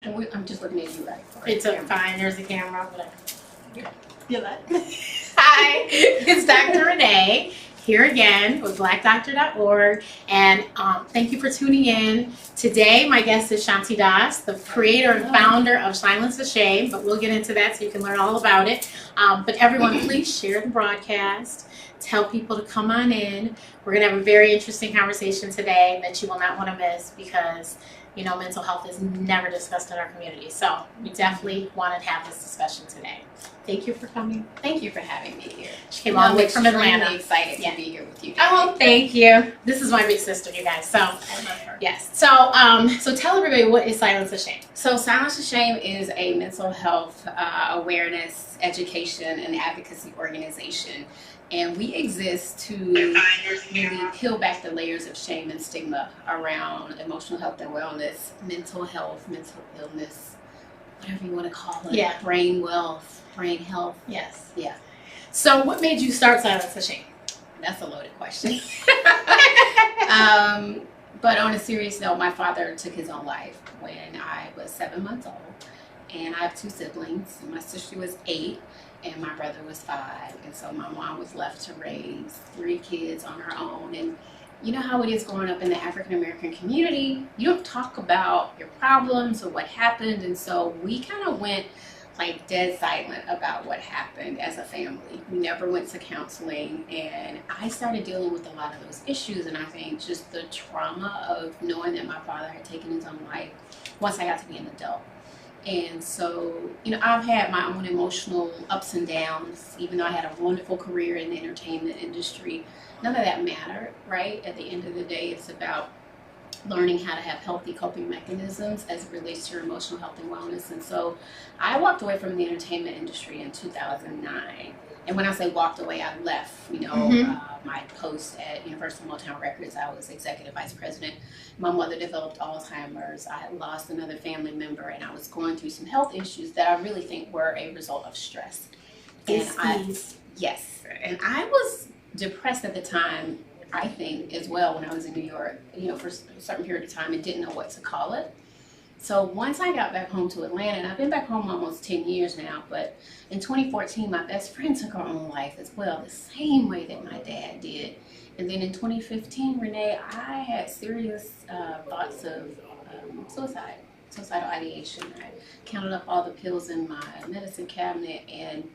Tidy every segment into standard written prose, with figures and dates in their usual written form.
I'm just looking at you, right? It's fine. There's a camera. Whatever. You like? Hi, it's Dr. Renee here again with blackdoctor.org, and thank you for tuning in. Today, my guest is Shanti, the creator and founder of Silence the Shame, but we'll get into that so you can learn all about it. But everyone, please share the broadcast. Tell people to come on in. We're going to have a very interesting conversation today that you will not want to miss because, you know, mental health is never discussed in our community. So we definitely want to have this discussion today. Thank you for coming. Thank you for having me here. She came all the way from Atlanta. I'm excited to be here with you guys. Oh, thank you. This is my big sister, you guys. So, I love her. yes. So, so tell everybody, what is Silence the Shame? So Silence the Shame is a mental health awareness, education, and advocacy organization. And we exist to really peel back the layers of shame and stigma around emotional health and wellness, mental health, mental illness, whatever you want to call it. Yeah. Brain wealth, brain health. Yes. Yeah. So what made you start Silence the Shame? That's a loaded question. But on a serious note, my father took his own life when I was 7 months old. And I have two siblings. My sister was 8 and my brother was 5. And so my mom was left to raise 3 kids on her own. And you know how it is growing up in the African American community. You don't talk about your problems or what happened. And so we kind of went like dead silent about what happened as a family. We never went to counseling, and I started dealing with a lot of those issues, and I think just the trauma of knowing that my father had taken his own life once I got to be an adult. And so, you know, I've had my own emotional ups and downs, even though I had a wonderful career in the entertainment industry. None of that mattered, right? At the end of the day, it's about learning how to have healthy coping mechanisms as it relates to your emotional health and wellness. And so I walked away from the entertainment industry in 2009. And when I say walked away, I left, you know, my post at Universal Motown Records. I was executive vice president. My mother developed Alzheimer's. I had lost another family member, and I was going through some health issues that I really think were a result of stress. And yes, and I was depressed at the time, I think, as well, when I was in New York, you know, for a certain period of time and didn't know what to call it. So once I got back home to Atlanta, and I've been back home almost 10 years now, but in 2014, my best friend took her own life as well, the same way that my dad did. And then in 2015, Renee, I had serious thoughts of suicidal ideation. I counted up all the pills in my medicine cabinet and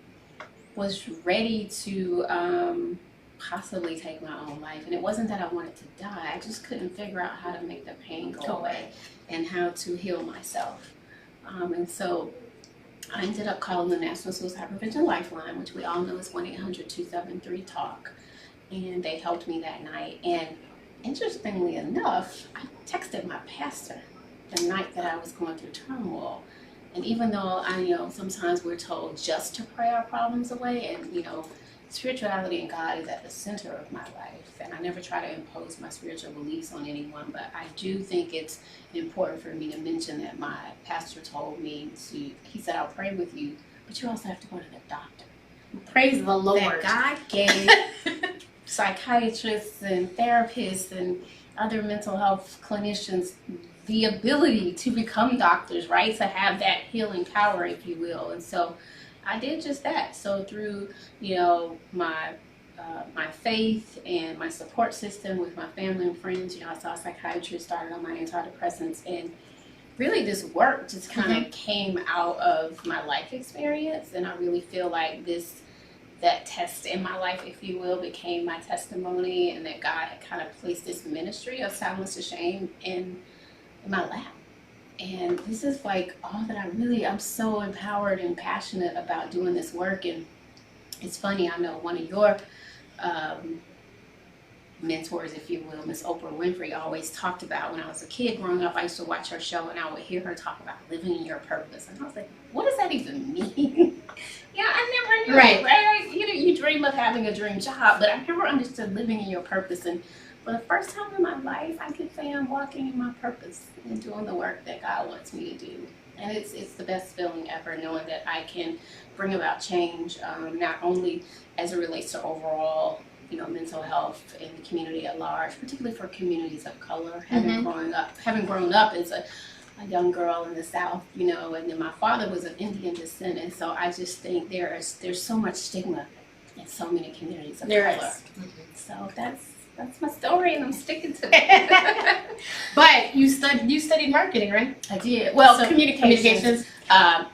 was ready to possibly take my own life. And it wasn't that I wanted to die, I just couldn't figure out how to make the pain go away and how to heal myself. And so I ended up calling the National Suicide Prevention Lifeline, which we all know is 1-800-273-TALK. And they helped me that night. And interestingly enough, I texted my pastor the night that I was going through turmoil. And even though I know sometimes we're told just to pray our problems away, and you know, spirituality and God is at the center of my life, and I never try to impose my spiritual beliefs on anyone, but I do think it's important for me to mention that my pastor told me he said, I'll pray with you, but you also have to go to the doctor. Praise the Lord. That God gave psychiatrists and therapists and other mental health clinicians the ability to become doctors, right? To have that healing power, if you will. And so I did just that. So through, you know, my faith and my support system with my family and friends, you know, I saw a psychiatrist, started on my antidepressants, and really this work just kind of came out of my life experience. And I really feel like that test in my life, if you will, became my testimony, and that God had kind of placed this ministry of Silence the Shame in my lap. And this is like all that I'm so empowered and passionate about doing this work. And it's funny, I know one of your mentors, if you will, Miss Oprah Winfrey, always talked about, when I was a kid growing up, I used to watch her show and I would hear her talk about living in your purpose. And I was like, what does that even mean? Yeah, I never knew. Right? You know, you dream of having a dream job, but I never understood living in your purpose. And for the first time in my life, I could say I'm walking in my purpose and doing the work that God wants me to do. And it's the best feeling ever, knowing that I can bring about change, not only as it relates to overall, you know, mental health in the community at large, particularly for communities of color. Having grown up as a a young girl in the South, you know, and then my father was of Indian descent, and so I just think there's so much stigma in so many communities of color. So that's my story, and I'm sticking to it. But you studied marketing, right? I did. Well, So, communications.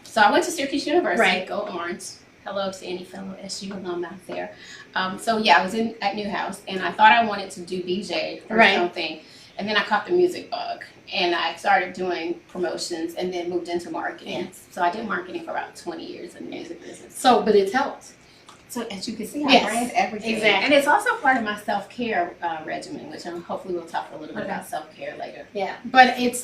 So I went to Syracuse University. Right. Go Orange. Hello to any fellow SU alum out there. So yeah, I was at Newhouse, and I thought I wanted to do BJ or something, and then I caught the music bug, and I started doing promotions, and then moved into marketing. Yes. So I did marketing for about 20 years in the music business. So, but it's helped. So as you can see, I Yes, brand everything. exactly. And it's also part of my self-care regimen, which hopefully we'll talk a little bit about self-care later. Yeah, but it's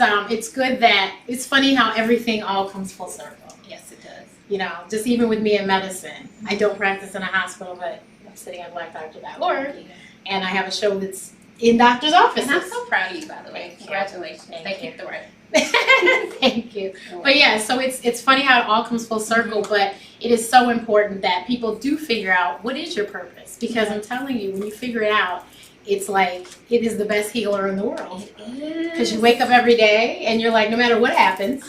good that, it's funny how everything all comes full circle. Yes, it does. You know, just even with me in medicine, I don't practice in a hospital, but I'm sitting at blackdoctor.org, and I have a show that's in doctor's offices. And I'm so proud of you, by the way. Congratulations. Thank you. Keep the right. Thank you. But yeah, so it's funny how it all comes full circle, but it is so important that people do figure out what is your purpose, because I'm telling you, when you figure it out, it's like it is the best healer in the world. It is. Because you wake up every day and you're like, no matter what happens,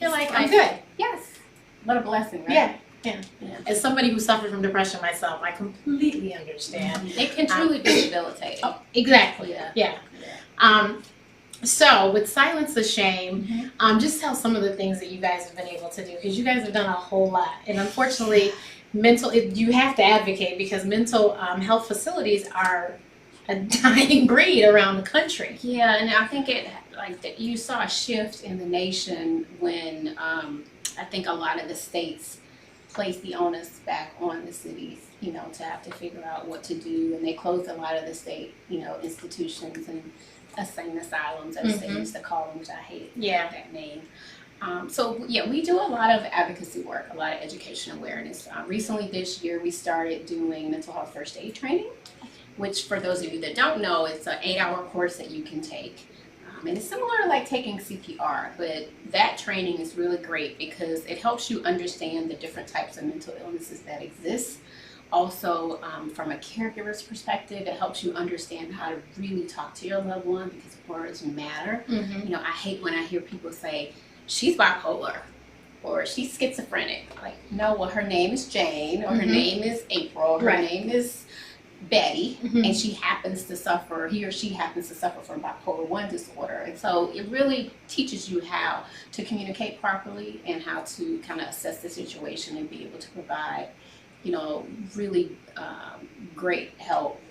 you're like, I'm good. Yes. What a blessing, right? Yeah. As somebody who suffered from depression myself, I completely understand. It can truly be debilitating. Oh, exactly. Yeah. So with Silence the Shame, just tell some of the things that you guys have been able to do, because you guys have done a whole lot. And unfortunately, you have to advocate, because mental health facilities are a dying breed around the country. Yeah, and I think you saw a shift in the nation when I think a lot of the states placed the onus back on the cities, you know, to have to figure out what to do, and they closed a lot of the state, you know, institutions and insane asylums, as they used to call them, which I hate that name. So yeah, we do a lot of advocacy work, a lot of education awareness. Recently this year, we started doing mental health first aid training, which for those of you that don't know, it's an 8-hour course that you can take. And it's similar to like taking CPR, but that training is really great because it helps you understand the different types of mental illnesses that exist. Also, from a caregiver's perspective, it helps you understand how to really talk to your loved one, because words matter. You know, I hate when I hear people say, she's bipolar, or she's schizophrenic. Like, no, well, her name is Jane, or her name is April, or her name is Betty, and he or she happens to suffer from bipolar 1 disorder. And so it really teaches you how to communicate properly and how to kind of assess the situation and be able to provide, you know, really great help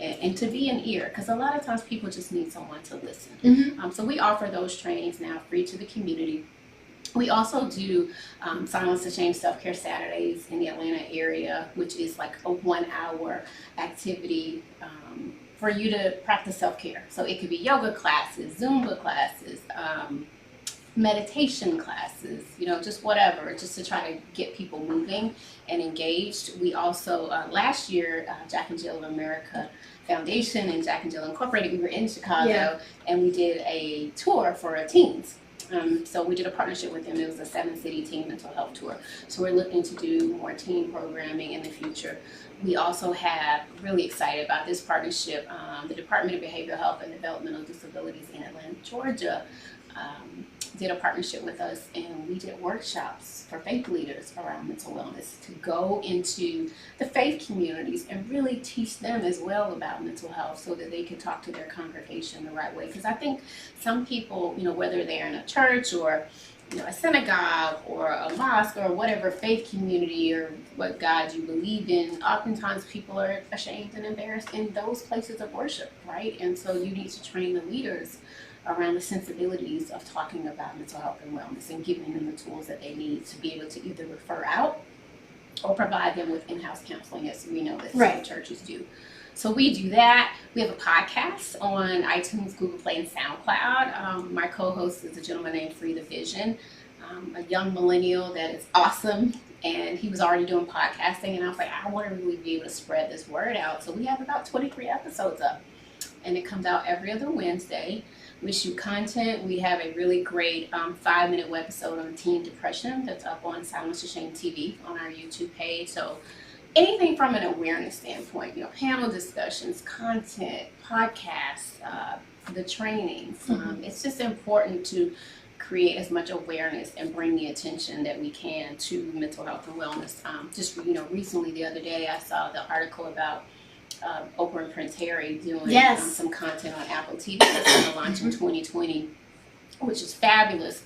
and to be an ear, because a lot of times people just need someone to listen. So we offer those trainings now free to the community. We also do Silence the Shame Self-Care Saturdays in the Atlanta area, which is like a 1-hour activity for you to practice self-care. So it could be yoga classes, Zumba classes, meditation classes, you know, just whatever, just to try to get people moving and engaged. We also, last year, Jack and Jill of America Foundation and Jack and Jill Incorporated, we were in Chicago and we did a tour for teens. So we did a partnership with them. It was a 7-city teen mental health tour. So we're looking to do more teen programming in the future. We also have, really excited about this partnership, the Department of Behavioral Health and Developmental Disabilities in Atlanta, Georgia, did a partnership with us, and we did workshops for faith leaders around mental wellness to go into the faith communities and really teach them as well about mental health, so that they can talk to their congregation the right way. Because I think some people, you know, whether they're in a church or, you know, a synagogue or a mosque or whatever faith community or what God you believe in, oftentimes people are ashamed and embarrassed in those places of worship, right? And so you need to train the leaders around the sensibilities of talking about mental health and wellness and giving them the tools that they need to be able to either refer out or provide them with in-house counseling, as we know that some churches do. So we do that. We have a podcast on iTunes, Google Play, and SoundCloud. My co-host is a gentleman named Free the Vision, a young millennial that is awesome, and he was already doing podcasting, and I was like, I want to really be able to spread this word out. So we have about 23 episodes up, and it comes out every other Wednesday. We shoot content. We have a really great 5-minute webisode on teen depression that's up on Silence the Shame TV on our YouTube page. So anything from an awareness standpoint, you know, panel discussions, content, podcasts, the trainings. It's just important to create as much awareness and bring the attention that we can to mental health and wellness. Just recently, the other day, I saw the article about Oprah and Prince Harry doing some content on Apple TV that's going to launch in 2020, which is fabulous.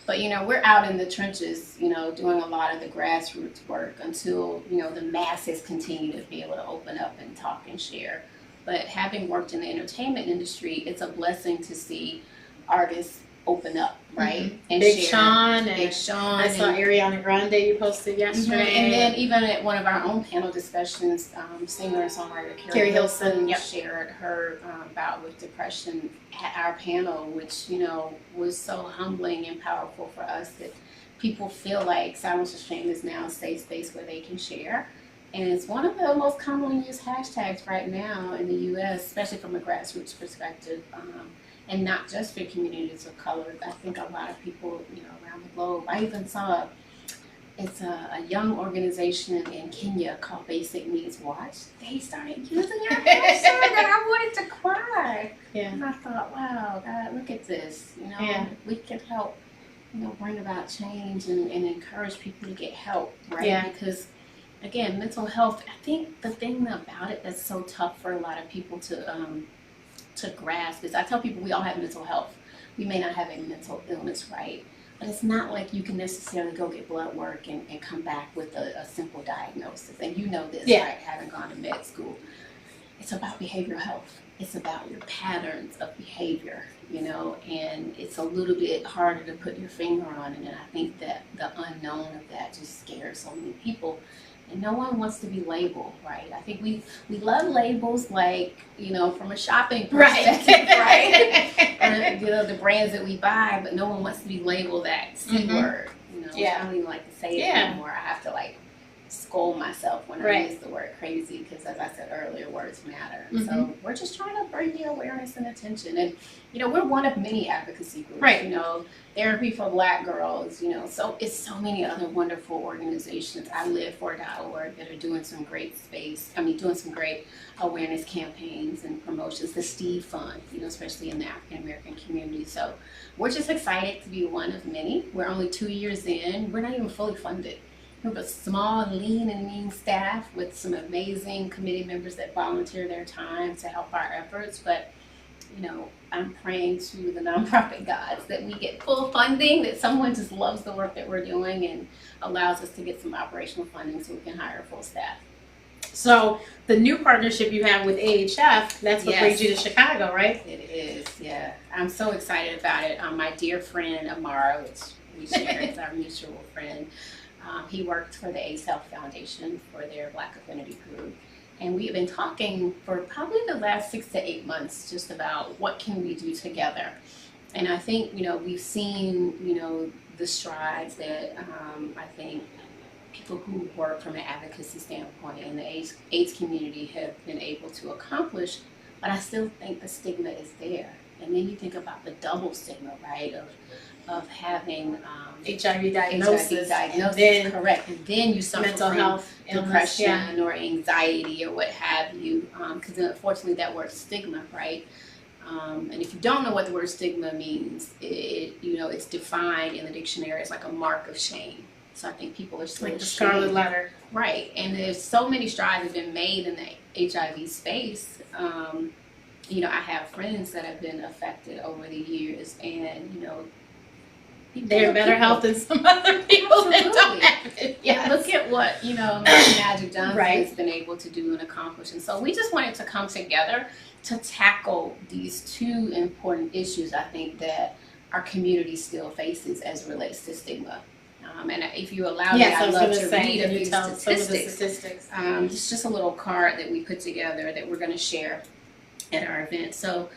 But we're out in the trenches, doing a lot of the grassroots work until the masses continue to be able to open up and talk and share. But having worked in the entertainment industry, it's a blessing to see artists open up, right? And Big share. Sean. Big Sean. I saw Ariana Grande you posted yesterday. And then even at one of our own panel discussions, singer and songwriter Carrie Hilson shared her bout with depression at our panel, which was so humbling and powerful for us that people feel like Silence is Shame is now a safe space where they can share. And it's one of the most commonly used hashtags right now in the U.S., especially from a grassroots perspective. And not just for communities of color. I think a lot of people, around the globe. I even saw it's a young organization in Kenya called Basic Needs Watch. They started using our hashtag, and I wanted to cry. Yeah. And I thought, wow, God, look at this. We can help, bring about change and encourage people to get help, right? Yeah. Because again, mental health. I think the thing about it that's so tough for a lot of people to grasp is I tell people we all have mental health. We may not have a mental illness, right? But it's not like you can necessarily go get blood work and come back with a simple diagnosis. And this, right? Having gone to med school. It's about behavioral health. It's about your patterns of behavior, and it's a little bit harder to put your finger on it. And I think that the unknown of that just scares so many people. And no one wants to be labeled, right? I think we love labels, like, from a shopping perspective, right? And, the brands that we buy, but no one wants to be labeled that C word. I don't even like to say it anymore. I have to scold myself when I use the word crazy, because as I said earlier, words matter. So we're just trying to bring the awareness and attention. And, we're one of many advocacy groups, right? Therapy for Black Girls, so it's so many other wonderful organizations. ILiveFor.org that are doing some great doing some great awareness campaigns and promotions. The Steve Fund, especially in the African American community. So we're just excited to be one of many. We're only 2 years in. We're not even fully funded. We have a small, lean, and mean staff with some amazing committee members that volunteer their time to help our efforts. But I'm praying to the nonprofit gods that we get full funding, that someone just loves the work that we're doing and allows us to get some operational funding so we can hire full staff. So the new partnership you have with AHF, that's what brings you to Chicago, right? It is, yeah. I'm so excited about it. My dear friend Amara, which we share, is our mutual friend. He worked for the AIDS Health Foundation for their Black Affinity Group. And we've been talking for probably the last 6 to 8 months just about what can we do together. And I think, we've seen, the strides that I think people who work from an advocacy standpoint in the AIDS community have been able to accomplish. But I still think the stigma is there. And then you think about the double stigma, right, of having HIV diagnosis, and then, correct, and then you suffer mental from health, depression or anxiety or what have you, because unfortunately that word stigma, right? And if you don't know what the word stigma means, it's defined in the dictionary as like a mark of shame. So I think people are still like the scarlet letter, right? And there's so many strides have been made in the HIV space. I have friends that have been affected over the years, and they have better health than some other people that don't have it. Yeah, look at what Magic Johnson has been able to do and accomplish. And so we just wanted to come together to tackle these two important issues, I think, that our community still faces as it relates to stigma. And if you allow me, I'd love to read a few statistics. It's just a little card that we put together that we're going to share at our event. So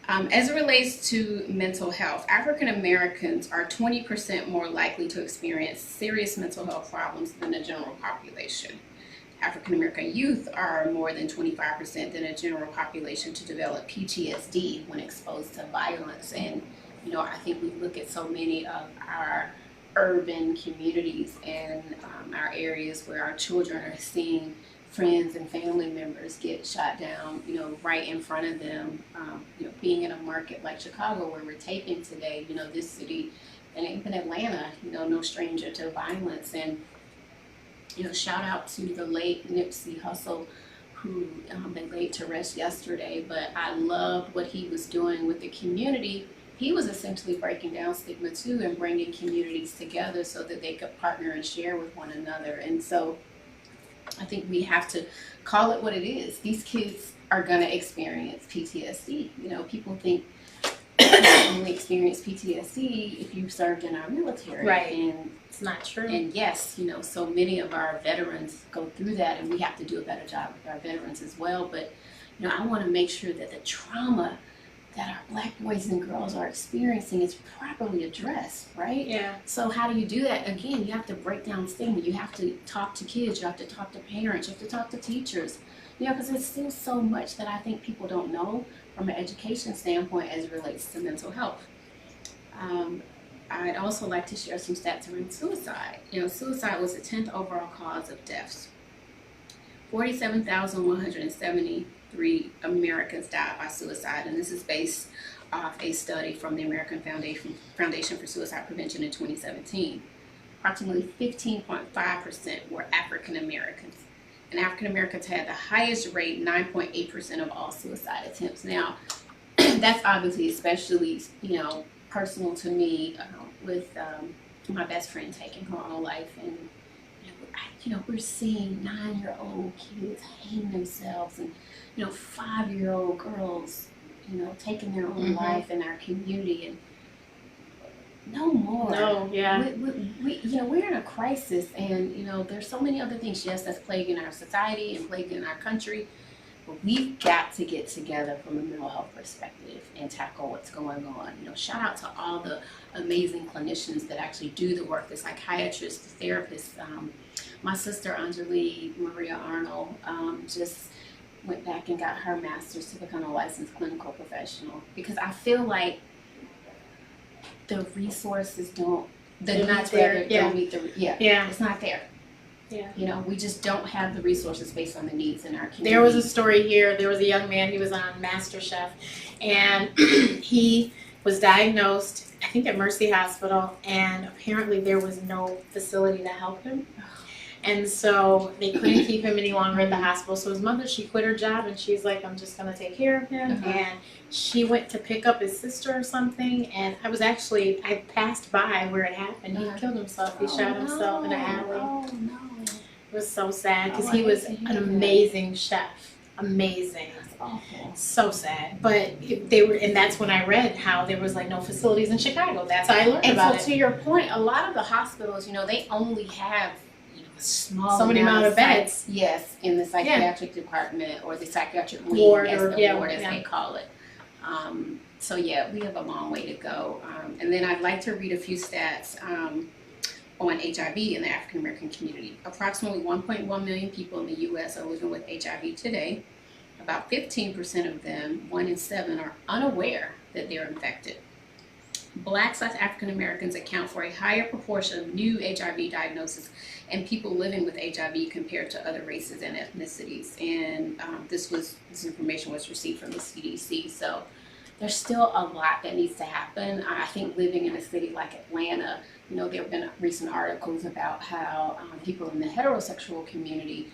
as it relates to mental health, African Americans are 20% more likely to experience serious mental health problems than the general population. African American youth are more than 25% than a general population to develop PTSD when exposed to violence. And I think we look at so many of our urban communities and our areas where our children are seeing friends and family members get shot down, right in front of them. Being in a market like Chicago where we're taping today, this city And even Atlanta, no stranger to violence. And, shout out to the late Nipsey Hussle, who they laid to rest yesterday. But I loved what he was doing with the community. He was essentially breaking down stigma too and bringing communities together so that they could partner and share with one another. And so I think we have to call it what it is. These kids are going to experience PTSD. People think you only experience PTSD if you served in our military. Right. And it's not true. And yes, so many of our veterans go through that, and we have to do a better job with our veterans as well. But, I want to make sure that the trauma that our Black boys and girls are experiencing is properly addressed, right? Yeah. So how do you do that? Again, you have to break down stigma. You have to talk to kids. You have to talk to parents. You have to talk to teachers. Because there's still so much that I think people don't know from an education standpoint as it relates to mental health. I'd also like to share some stats around suicide. Suicide was the 10th overall cause of deaths. 47,173 Americans died by suicide, and this is based off a study from the American Foundation for Suicide Prevention in 2017. Approximately 15.5% were African Americans, and African Americans had the highest rate, 9.8% of all suicide attempts. Now, that's obviously especially, personal to me with my best friend taking her own life. And we're seeing 9-year-old kids hang themselves, and 5-year-old girls taking their own life in our community. And no more. No, yeah. We're in a crisis, and there's so many other things, yes, that's plaguing our society and plaguing our country. But we've got to get together from a mental health perspective and tackle what's going on. Shout out to all the amazing clinicians that actually do the work, the psychiatrists, the therapists. My sister, Anjali Maria Arnold, just went back and got her master's to become a licensed clinical professional, because I feel like the resources don't meet the it's not there. Yeah. We just don't have the resources based on the needs in our community. There was a story here. There was a young man, he was on MasterChef, and he was diagnosed, I think at Mercy Hospital, and apparently there was no facility to help him. And so they couldn't keep him any longer at the hospital. So his mother, she quit her job, and she's like, I'm just going to take care of him. And she went to pick up his sister or something. And I passed by where it happened. He killed himself. He shot himself in an alley. Oh, no. It was so sad, because he was an amazing chef. Amazing. That's awful. So sad. But and that's when I read how there was no facilities in Chicago. That's how I learned about it. And so to your point, a lot of the hospitals, they only have small amount of beds. Yes, in the psychiatric department, or the psychiatric ward, as they call it. So we have a long way to go. And then I'd like to read a few stats on HIV in the African American community. Approximately 1.1 million people in the U.S. are living with HIV today. About 15% of them, 1 in 7, are unaware that they're infected. Black/African Americans account for a higher proportion of new HIV diagnoses and people living with HIV compared to other races and ethnicities. And this information was received from the CDC. So there's still a lot that needs to happen. I think living in a city like Atlanta, there have been recent articles about how people in the heterosexual community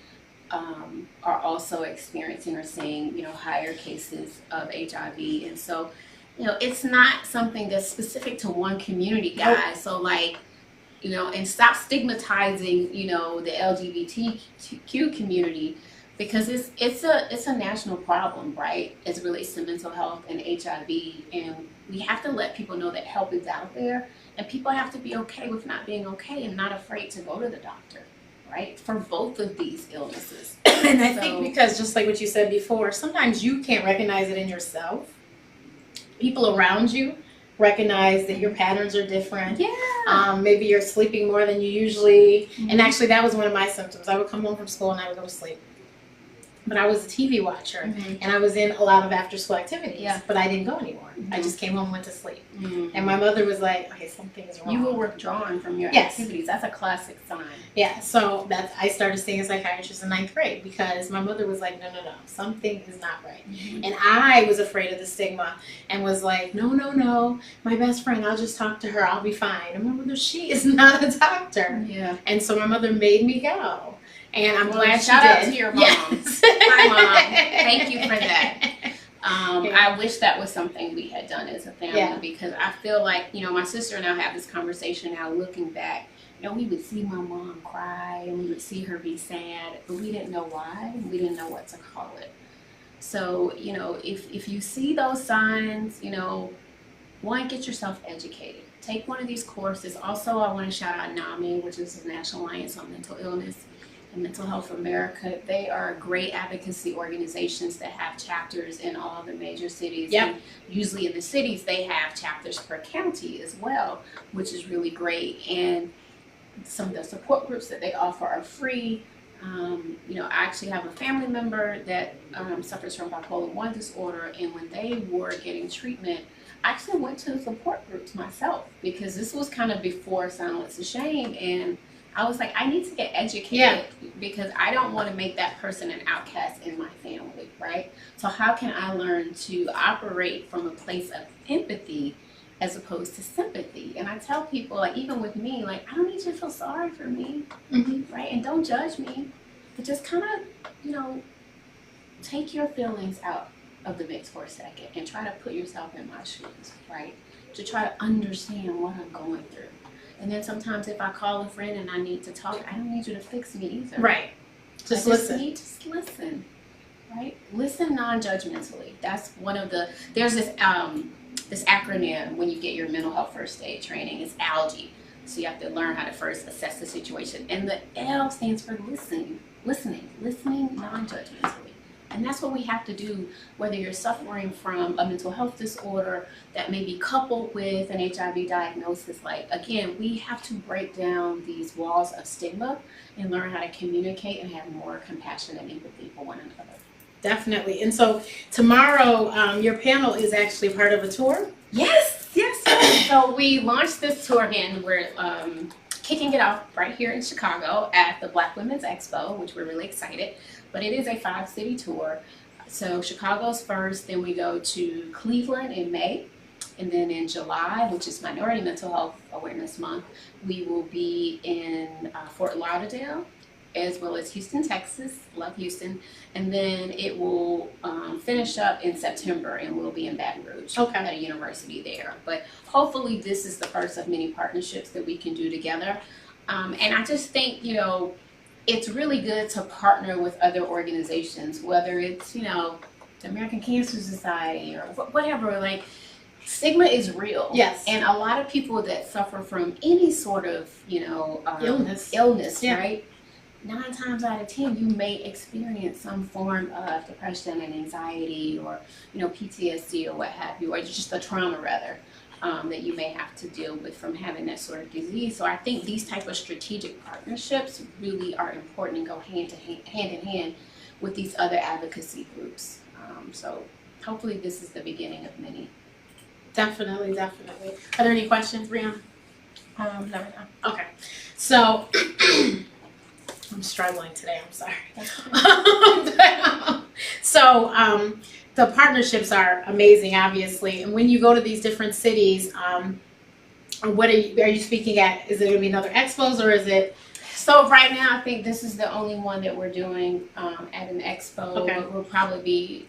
are also experiencing or seeing, higher cases of HIV. And so, it's not something that's specific to one community, guys. So and stop stigmatizing, the LGBTQ community, because it's a national problem, right, as it relates to mental health and HIV. And we have to let people know that help is out there, and people have to be okay with not being okay and not afraid to go to the doctor, right, for both of these illnesses. And I think because, just like what you said before, sometimes you can't recognize it in yourself. People around you recognize that your patterns are different. Yeah. Maybe you're sleeping more than you usually. And actually, that was one of my symptoms. I would come home from school and I would go to sleep. but I was a TV watcher, and I was in a lot of after-school activities, but I didn't go anymore. I just came home and went to sleep. And my mother was like, okay, something's wrong. You were withdrawn from your activities. That's a classic sign. Yeah, so I started seeing a psychiatrist in 9th grade because my mother was like, no, something is not right. And I was afraid of the stigma and was like, no, my best friend, I'll just talk to her, I'll be fine. And my mother, she is not a doctor. Yeah. And so my mother made me go. And I'm glad she did. Shout out to your mom. Yes. Hi, Mom. Thank you for that. I wish that was something we had done as a family because I feel like, you know, my sister and I have this conversation now looking back. You know, we would see my mom cry and we would see her be sad, but we didn't know why. We didn't know what to call it. So, you know, if you see those signs, you know, one, get yourself educated. Take one of these courses. Also, I want to shout out NAMI, which is the National Alliance on Mental Illness and Mental Health America. They are great advocacy organizations that have chapters in all the major cities. Yep. And usually in the cities, they have chapters per county as well, which is really great. And some of the support groups that they offer are free. You know, I actually have a family member that suffers from bipolar 1 disorder, and when they were getting treatment, I actually went to the support groups myself because this was kind of before Silence the Shame, and I was like, I need to get educated because I don't want to make that person an outcast in my family, right? So how can I learn to operate from a place of empathy as opposed to sympathy? And I tell people, like, even with me, like, I don't need you to feel sorry for me, right? And don't judge me, but just kind of, you know, take your feelings out of the mix for a second and try to put yourself in my shoes, right? To try to understand what I'm going through. And then sometimes if I call a friend and I need to talk, I don't need you to fix me either. Right. Just listen. Just listen, right? Listen non-judgmentally. That's one of the, there's this this acronym when you get your mental health first aid training. It's ALGE. So you have to learn how to first assess the situation. And the L stands for listening non-judgmentally. And that's what we have to do, whether you're suffering from a mental health disorder that may be coupled with an HIV diagnosis. Like, again, we have to break down these walls of stigma and learn how to communicate and have more compassion and empathy for one another. Definitely. And so tomorrow, your panel is actually part of a tour? Yes. So we launched this tour again. We're kicking it off right here in Chicago at the Black Women's Expo, which we're really excited. But it is a 5-city tour. So Chicago's first, then we go to Cleveland in May. And then in July, which is Minority Mental Health Awareness Month, we will be in Fort Lauderdale, as well as Houston, Texas. Love Houston. And then it will finish up in September, and we'll be in Baton Rouge at a university there. But hopefully this is the first of many partnerships that we can do together. And I just think, you know, it's really good to partner with other organizations, whether it's, you know, the American Cancer Society or whatever. Like, stigma is real. Yes. And a lot of people that suffer from any sort of, you know, illness, right? 9 times out of 10, you may experience some form of depression and anxiety, or, you know, PTSD or what have you, or just a trauma rather. That you may have to deal with from having that sort of disease. So I think these type of strategic partnerships really are important and go hand in hand with these other advocacy groups. So hopefully this is the beginning of many. Definitely. Are there any questions, Brianna? No, right now. Okay. So I'm struggling today. I'm sorry. So the partnerships are amazing, obviously. And when you go to these different cities, what are you speaking at? Is it going to be another expos, or is it? So right now, I think this is the only one that we're doing at an expo. Okay. We'll probably be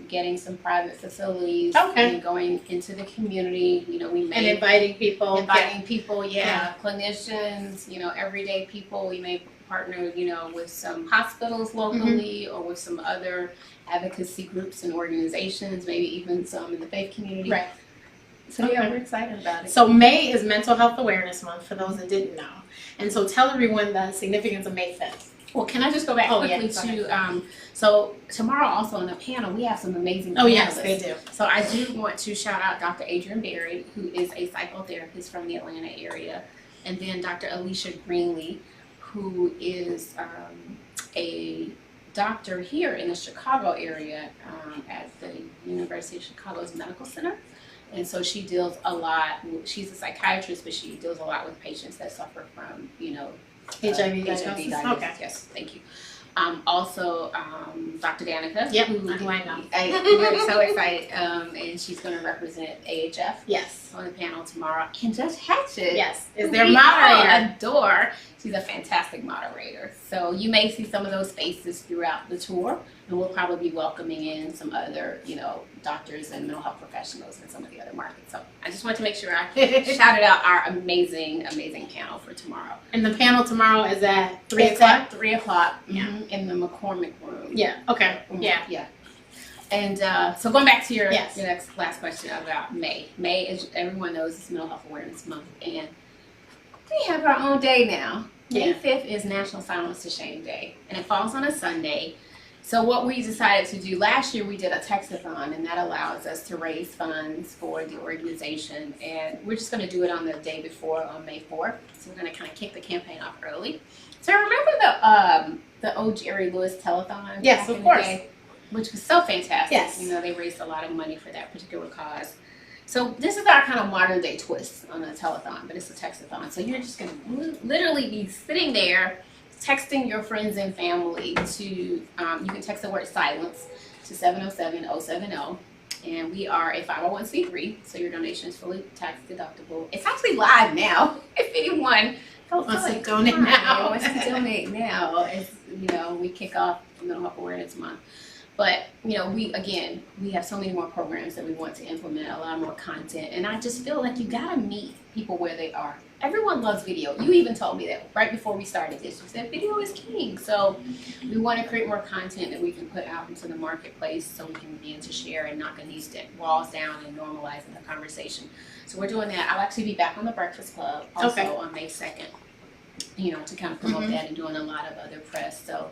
getting some private facilities and going into the community. You know, we may inviting people, clinicians, you know, everyday people. We may partner, you know, with some hospitals locally or with some other advocacy groups and organizations, maybe even some in the faith community. Right. So yeah, we're excited about it. So May is Mental Health Awareness Month, for those that didn't know. And so tell everyone the significance of May 5th. Well, can I just go back quickly to, so tomorrow also on the panel, we have some amazing panelists. Oh yes, they do. So I do want to shout out Dr. Adrian Berry, who is a psychotherapist from the Atlanta area. And then Dr. Alicia Greenlee, who is a doctor here in the Chicago area at the University of Chicago's Medical Center. And so she deals a lot, she's a psychiatrist, but she deals a lot with patients that suffer from, HIV diagnosis. Okay. Yes, thank you. Also, Dr. Danica. Yep, who I know. We're so excited. And she's going to represent AHF. Yes. On the panel tomorrow. And Judge Hatchett. Yes, is their moderator. Adore. She's a fantastic moderator. So you may see some of those faces throughout the tour. And we'll probably be welcoming in some other, doctors and mental health professionals in some of the other markets. So I just want to make sure I shouted out our amazing, amazing panel for tomorrow. And the panel tomorrow is at 3 It's o'clock? at 3 o'clock Yeah. In the McCormick room. Yeah, okay. Yeah. Yeah. And so going back to your Yes. last question about May. May, as everyone knows, is Mental Health Awareness Month. And we have our own day now. May 5th is National Silence to Shame Day. And it falls on a Sunday. So what we decided to do last year, we did a textathon, and that allows us to raise funds for the organization. And we're just going to do it on the day before, on May 4th. So we're going to kind of kick the campaign off early. So remember the old Jerry Lewis telethon? Yes, of course. Which was so fantastic. Yes. They raised a lot of money for that particular cause. So this is our kind of modern day twist on a telethon, but it's a textathon. So you're just going to literally be sitting there texting your friends and family to, you can text the word silence to 707-070. And we are a 501c3, so your donation is fully tax deductible. It's actually live now. If anyone wants to donate now. Wants to donate now, as we kick off Mental Health Awareness Month. But we have so many more programs that we want to implement, a lot more content, and I just feel like you gotta meet people where they are. Everyone loves video. You even told me that right before we started this. You said video is king. So we want to create more content that we can put out into the marketplace so we can begin to share and knocking these walls down and normalizing the conversation. So we're doing that. I'll actually be back on the Breakfast Club also on May 2nd, to kind of promote that and doing a lot of other press. So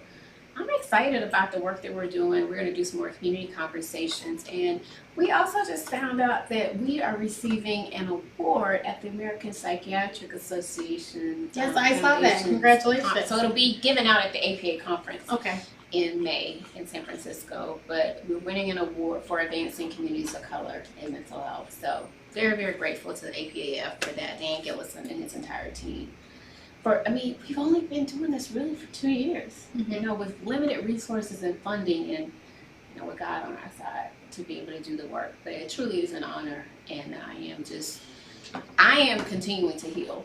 I'm excited about the work that we're doing. We're going to do some more community conversations. And we also just found out that we are receiving an award at the American Psychiatric Association. Yes, I saw that. Congratulations. So it'll be given out at the APA conference Okay. in May in San Francisco. But we're winning an award for advancing communities of color in mental health. So very, very grateful to the APAF for that. Dan Gillison and his entire team. We've only been doing this really for 2 years, with limited resources and funding and, with God on our side to be able to do the work. But it truly is an honor, and I am continuing to heal,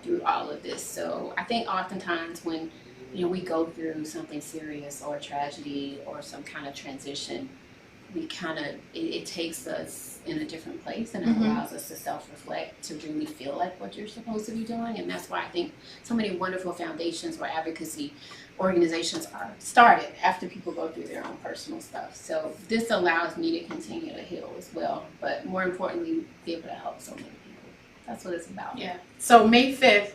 through all of this. So I think oftentimes when, we go through something serious or a tragedy or some kind of transition, we it takes us in a different place, and it allows us to self-reflect, to really feel like what you're supposed to be doing. And that's why I think so many wonderful foundations or advocacy organizations are started after people go through their own personal stuff. So this allows me to continue to heal as well, but more importantly, be able to help so many people. That's what it's about. Yeah. So May 5th,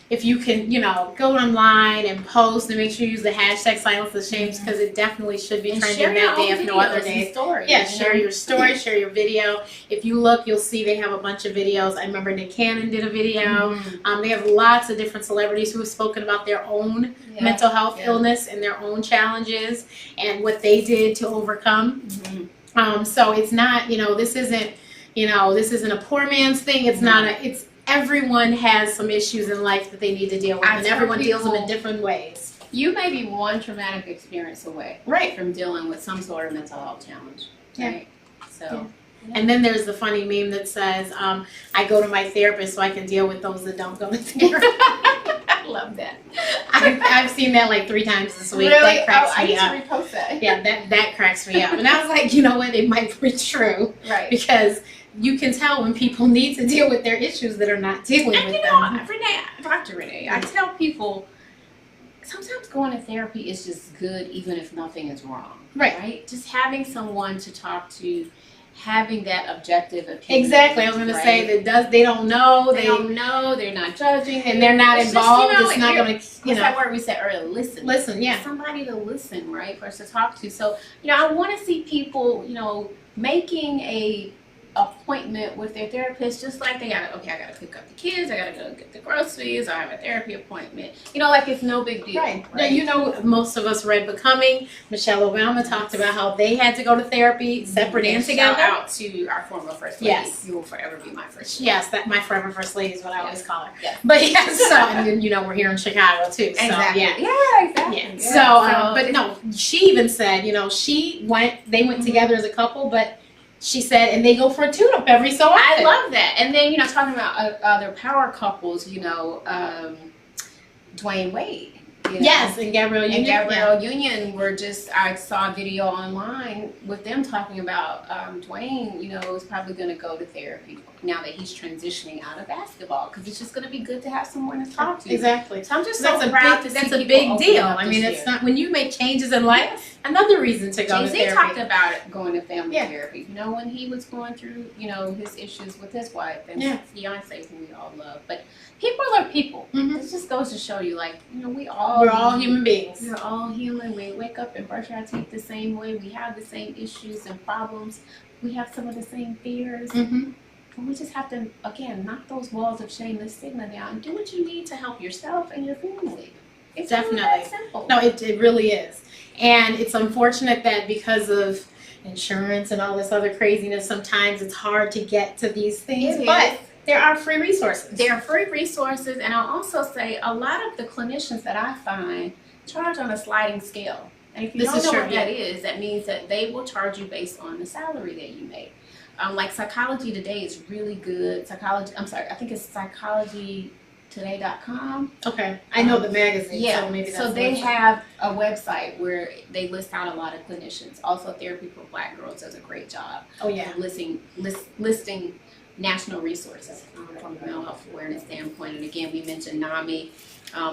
if you can, go online and post and make sure you use the hashtag silence the shames, because it definitely should be trending that day if no other day. Yeah, share your story, share your video. If you look, you'll see they have a bunch of videos. I remember Nick Cannon did a video. They have lots of different celebrities who have spoken about their own mental health illness and their own challenges and what they did to overcome. So it's not, this isn't a poor man's thing. It's not it's everyone has some issues in life that they need to deal with, and everyone deals them in different ways. You may be one traumatic experience away from dealing with some sort of mental health challenge. Right? So. Yeah. And then there's the funny meme that says, I go to my therapist so I can deal with those that don't go to therapy. I love that. I've seen that like 3 times this week. Really? That cracks me up. I need to repost that. Yeah, that cracks me up. And I was like, you know what? It might be true. Right. Because you can tell when people need to deal with their issues that are not dealing with them. Renee, Dr. Renee, I tell people sometimes going to therapy is just good even if nothing is wrong. Right? Just having someone to talk to, having that objective opinion. Exactly. I was going to say that they don't know. They don't know. They're not judging. And they're not involved. It's not going to, What's that word we said earlier? Listen. Listen, yeah. Somebody to listen, right? For us to talk to. So, I want to see people, making a appointment with their therapist, just like they gotta, okay, I gotta pick up the kids, I gotta go get the groceries, I have a therapy appointment. You know, like it's no big deal. Right. Now, you know, most of us read Becoming. Michelle Obama talked about how they had to go to therapy separate and together. Shout out to our former first lady. Yes. You will forever be my first lady. Yes, that my forever first lady is what I always call her. Yes. But yes, so, and then, you know, we're here in Chicago too. So, Exactly. yeah. Yeah, exactly. Yeah. Yeah. But no, she even said, you know, they went together as a couple, but she said, and they go for a tune-up every so often. I love that. And then, you know, talking about other power couples, you know, Dwyane Wade. You know? Yes, and Gabrielle Union. And Gabrielle Union were just, I saw a video online with them talking about Dwyane, you know, is probably going to go to therapy now that he's transitioning out of basketball, because it's just going to be good to have someone to talk to. Exactly. So I'm just That's so a proud big, to that's see a people big open deal. up I this mean, year. it's not, when you make changes in life, another reason to go to Jay-Z therapy. talked about it, going to family Yeah. therapy. You know, when he was going through, you know, his issues with his wife and Yeah. fiance, who we all love. But people are people. Mhm. This just goes to show you, like, you know, we're all human beings. We're all human. We wake up and brush our teeth the same way. We have the same issues and problems. We have some of the same fears. Mm-hmm. And we just have to, again, knock those walls of shame and stigma down and do what you need to help yourself and your family. It's Definitely. really that simple. No, it really is. And it's unfortunate that because of insurance and all this other craziness, sometimes it's hard to get to these things. It But is. there are free resources. There are free resources, and I'll also say a lot of the clinicians that I find charge on a sliding scale. And if you This don't is know true, what yeah. that is, that means that they will charge you based on the salary that you make. Like Psychology Today is really good. I think it's psychologytoday.com. Okay. I know the magazine, Yeah, so maybe that's so the they website. have a website where they list out a lot of clinicians. Also, Therapy for Black Girls does a great job Oh, yeah. of listing national resources from a mental health awareness standpoint. And again, we mentioned NAMI.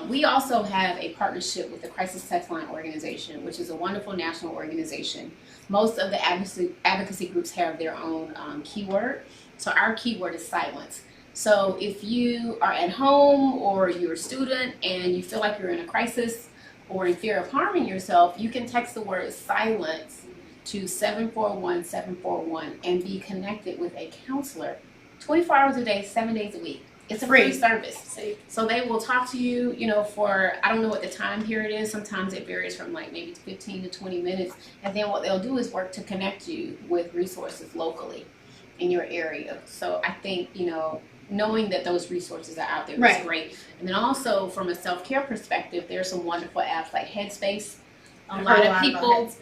We also have a partnership with the Crisis Text Line organization, which is a wonderful national organization. Most of the advocacy groups have their own keyword. So our keyword is silence. So if you are at home or you're a student and you feel like you're in a crisis or in fear of harming yourself, you can text the word silence to 741-741 and be connected with a counselor 24 hours a day, 7 days a week. It's a free service. So they will talk to you, you know, for, I don't know what the time period is. Sometimes it varies from like maybe 15 to 20 minutes. And then what they'll do is work to connect you with resources locally in your area. So I think, you know, knowing that those resources are out there is great. And then also from a self-care perspective, there's some wonderful apps like Headspace. A lot of people,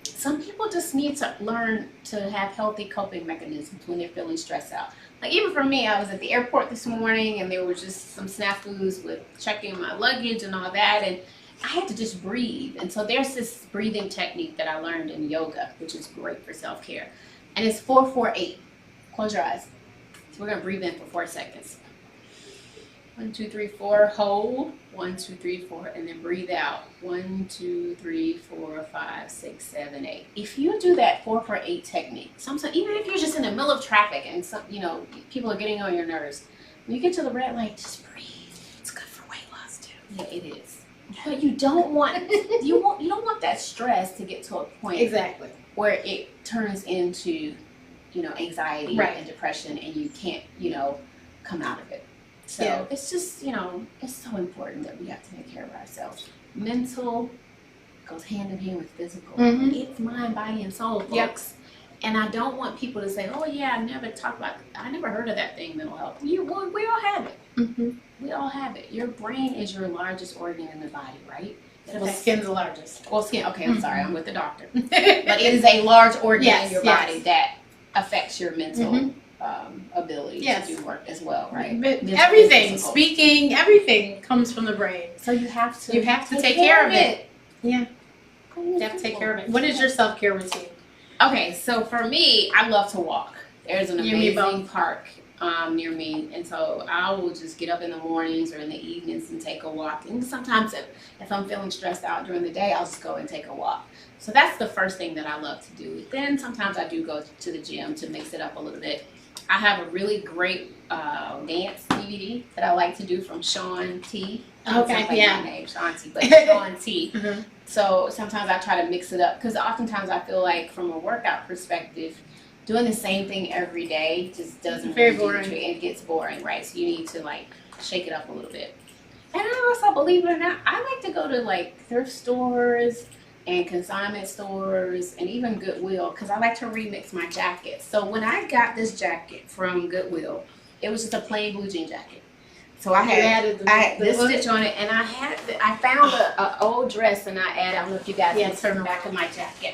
some people just need to learn to have healthy coping mechanisms when they're feeling stressed out. Like even for me, I was at the airport this morning and there were just some snafus with checking my luggage and all that, and I had to just breathe. And so there's this breathing technique that I learned in yoga, which is great for self-care. And it's 4-4-8. Close your eyes. So we're gonna breathe in for 4 seconds. 1, 2, 3, 4, hold. 1, 2, 3, 4, and then breathe out. 1, 2, 3, 4, 5, 6, 7, 8. If you do that 4-4-8 technique, sometimes even if you're just in the middle of traffic and some, you know, people are getting on your nerves, when you get to the red light, just breathe. It's good for weight loss too. Yeah, it is. But you don't want you don't want that stress to get to a point where it turns into, you know, anxiety and depression, and you can't, you know, come out of it. So it's just, you know, it's so important that we have to take care of ourselves. Mental goes hand in hand with physical. It's mind, body, and soul, folks. And I don't want people to say, oh yeah, I never heard of that thing, mental health. We all have it. We all have it. Your brain is your largest organ in the body, right? Well, skin's the largest. Well, skin, okay, I'm sorry, I'm with the doctor. But it is a large organ in your body that affects your mental ability to do work as well, right? But everything, speaking, everything comes from the brain. So you have to take care of it. Yeah. You have to take care of it. What is your self-care routine? Okay, so for me, I love to walk. There's an amazing park near me, and so I will just get up in the mornings or in the evenings and take a walk. And sometimes if I'm feeling stressed out during the day, I'll just go and take a walk. So that's the first thing that I love to do. Then sometimes I do go to the gym to mix it up a little bit. I have a really great dance DVD that I like to do from Shanti. Okay, my name, Shanti, but Shanti. So sometimes I try to mix it up because oftentimes I feel like from a workout perspective, doing the same thing every day just doesn't Very really do boring. the trick. It gets boring, right? So you need to like shake it up a little bit. And I also, believe it or not, I like to go to like thrift stores and consignment stores and even Goodwill because I like to remix my jackets. So when I got this jacket from Goodwill, it was just a plain blue jean jacket. So I had this stitch on it, and I found an old dress, and I don't know if you guys can turn the back of my jacket.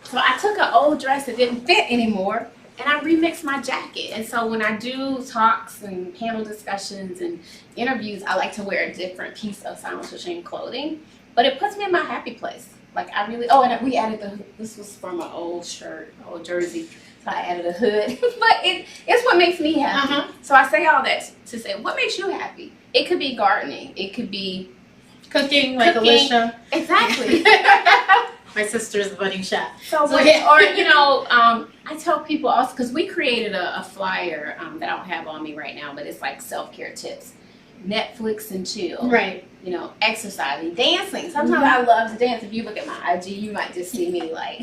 So I took an old dress that didn't fit anymore, and I remixed my jacket. And so when I do talks and panel discussions and interviews, I like to wear a different piece of Silence to Shame clothing, but it puts me in my happy place. Like I really, and we added this was from an old shirt, old jersey, so I added a hood. But it's what makes me happy. So I say all that to say, what makes you happy? It could be gardening. It could be cooking, like Alicia. Exactly. My sister is a budding chef. I tell people also, because we created a flyer that I don't have on me right now, but it's like self-care tips. Netflix and chill. Right. Exercising, dancing. Sometimes I love to dance. If you look at my IG, you might just see me like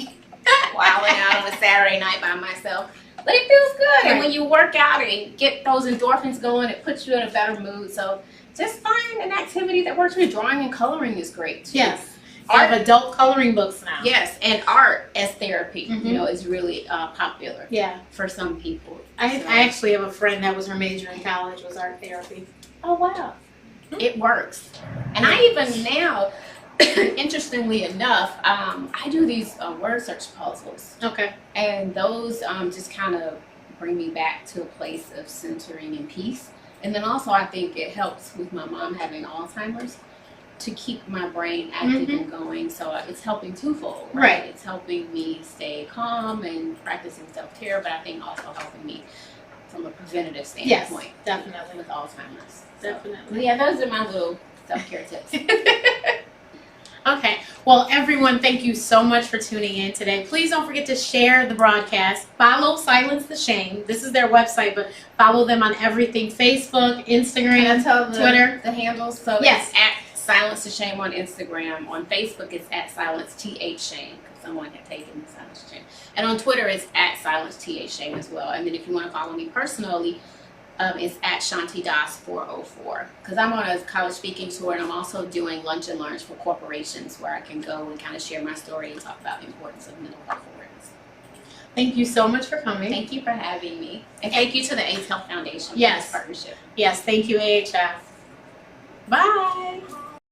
wilding out on a Saturday night by myself. But it feels good. Right. And when you work out and get those endorphins going, it puts you in a better mood. So just find an activity that works for you. Drawing and coloring is great too. Yes. I have adult coloring books now. Yes, and art as therapy, is really popular. Yeah. For some people. I actually have a friend that was her major in college was art therapy. Oh wow. It works. And I even now, interestingly enough, I do these word search puzzles. Okay. And those just kind of bring me back to a place of centering and peace. And then also I think it helps with my mom having Alzheimer's to keep my brain active and going. So it's helping twofold, right? It's helping me stay calm and practicing self-care, but I think also helping me from a preventative standpoint. Yes, definitely. With Alzheimer's. Definitely. So, yeah, those are my little self-care tips. Okay. Well, everyone, thank you so much for tuning in today. Please don't forget to share the broadcast. Follow Silence the Shame. This is their website, but follow them on everything: Facebook, Instagram, Twitter. The handles? So yes. It's at Silence to Shame on Instagram. On Facebook, it's at Silence TH Shame, because someone had taken Silence to Shame. And on Twitter, it's at Silence TH Shame as well. And then if you want to follow me personally, it's at Shanti Das 404. Because I'm on a college speaking tour, and I'm also doing lunch and learns for corporations where I can go and kind of share my story and talk about the importance of mental health awareness. Thank you so much for coming. Thank you for having me. And thank you to the AIDS Health Foundation for yes. this partnership. Yes, thank you, AHF. Bye.